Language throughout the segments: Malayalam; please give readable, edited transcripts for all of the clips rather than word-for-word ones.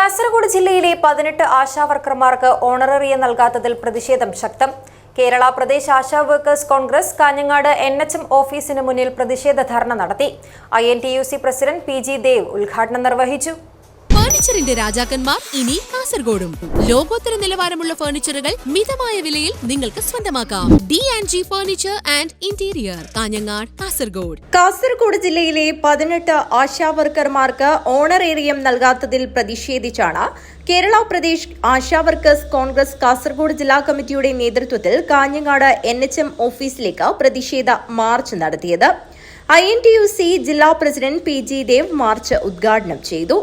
കാസർഗോഡ് ജില്ലയിലെ 18 ആശാവർക്കർമാർക്ക് ഓണറേറിയം നൽകാത്തതിൽ പ്രതിഷേധം ശക്തം. കേരള പ്രദേശ് ആശാ വർക്കേഴ്സ് കോൺഗ്രസ് കാഞ്ഞങ്ങാട് NHM ഓഫീസിന് മുന്നിൽ പ്രതിഷേധ ധർണ നടത്തി. INTUC പ്രസിഡന്റ് PG ദേവ് ഉദ്ഘാടനം നിർവഹിച്ചു. ഫർണിച്ചറിന്റെ രാജാക്കന്മാർ ഇനി കാസർഗോഡും. ലോകോത്തര നിലവാരമുള്ള ഫർണിച്ചറുകൾ മിതമായ വിലയിൽ നിങ്ങൾക്ക് സ്വന്തമാക്കാം. D&G furniture and interior, Kanhangad, Kasaragod. Kasaragod ജില്ലയിലെ 18 ആശാവർക്കർമാർക്ക് ഓണറേറിയം നൽകാത്തതിൽ പ്രതിഷേധിച്ചാണ് കേരള പ്രദേശ് ആശാ വർക്കേഴ്സ് കോൺഗ്രസ് കാസർഗോഡ് ജില്ലാ കമ്മിറ്റിയുടെ നേതൃത്വത്തിൽ കാഞ്ഞങ്ങാട് NHM ഓഫീസിലേക്ക് പ്രതിഷേധ മാർച്ച് നടത്തിയത്. INTUC ജില്ലാ പ്രസിഡന്റ് PG ദേവ് മാർച്ച് ഉദ്ഘാടനം ചെയ്തു.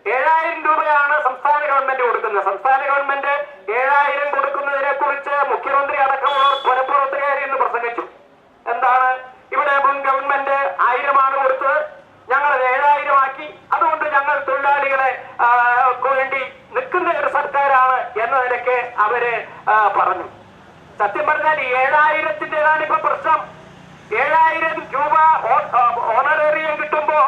7,000 രൂപയാണ് സംസ്ഥാന ഗവൺമെന്റ് കൊടുക്കുന്നത്. സംസ്ഥാന ഗവൺമെന്റ് 7,000 കൊടുക്കുന്നതിനെ കുറിച്ച് മുഖ്യമന്ത്രി അടക്കമുള്ളവർ പുറത്ത് കയറി എന്ന് പ്രസംഗിച്ചു. എന്താണ്, ഇവിടെ മുൻ ഗവൺമെന്റ് 1,000 ആണ് കൊടുത്തത്, ഞങ്ങൾ 7,000 ആക്കി, അതുകൊണ്ട് ഞങ്ങൾ തൊഴിലാളികളെ വേണ്ടി നിൽക്കുന്ന ഒരു സർക്കാരാണ് എന്ന നിലയ്ക്ക് അവര് പറഞ്ഞു. സത്യം പറഞ്ഞാൽ 7,000-ന്റേതാണ് ഇപ്പൊ പ്രശ്നം. 7,000 രൂപ ഓണറേറിയം കിട്ടുമ്പോ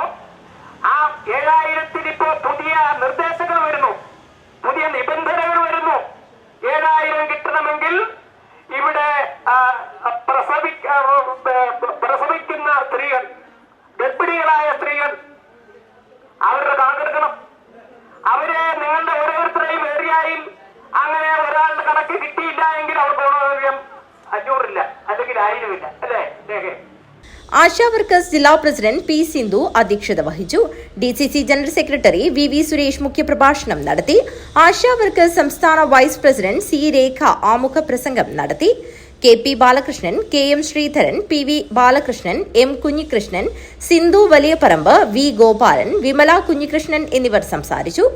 ആ 7,000-ന് ഇപ്പോ പുതിയ നിർദ്ദേശങ്ങൾ വരുന്നു, പുതിയ നിബന്ധനകൾ വരുന്നു. 7,000 കിട്ടണമെങ്കിൽ ഇവിടെ പ്രസവിക്കുന്ന സ്ത്രീകൾ, ഗർഭിണികളായ സ്ത്രീകൾ, അവരുടെ കണക്കെടുക്കണം. അവര് നിങ്ങളുടെ ഓരോരുത്തരെയും ഏരിയയിൽ അങ്ങനെ ഒരാളുടെ കണക്ക് കിട്ടിയില്ല എങ്കിൽ അവർക്ക് ഓണറേറിയം 500 ഇല്ല, അല്ലെങ്കിൽ 1,000 ഇല്ല, അല്ലേ? ആശാ വർക്കേഴ്സ് ജില്ലാ പ്രസിഡന്റ് P. സിന്ധു അധ്യക്ഷത വഹിച്ചു. DCC general secretary VV Suresh മുഖ്യപ്രഭാഷണം നടത്തി. ആശാ വർക്കേഴ്സ് സംസ്ഥാന വൈസ് പ്രസിഡന്റ് C. രേഖ ആമുഖ പ്രസംഗം നടത്തി. KP Balakrishnan, KM Sreedharan, PV Balakrishnan, M. Kunhikrishnan, Sindhu Valiyaparamba, V. Gopalan, Vimala Kunhikrishnan എന്നിവർ സംസാരിച്ചു.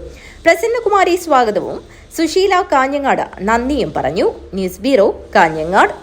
പ്രസന്നകുമാരി സ്വാഗതവും സുശീല കാഞ്ഞങ്ങാട് നന്ദിയും പറഞ്ഞു. News bureau, Kanhangad.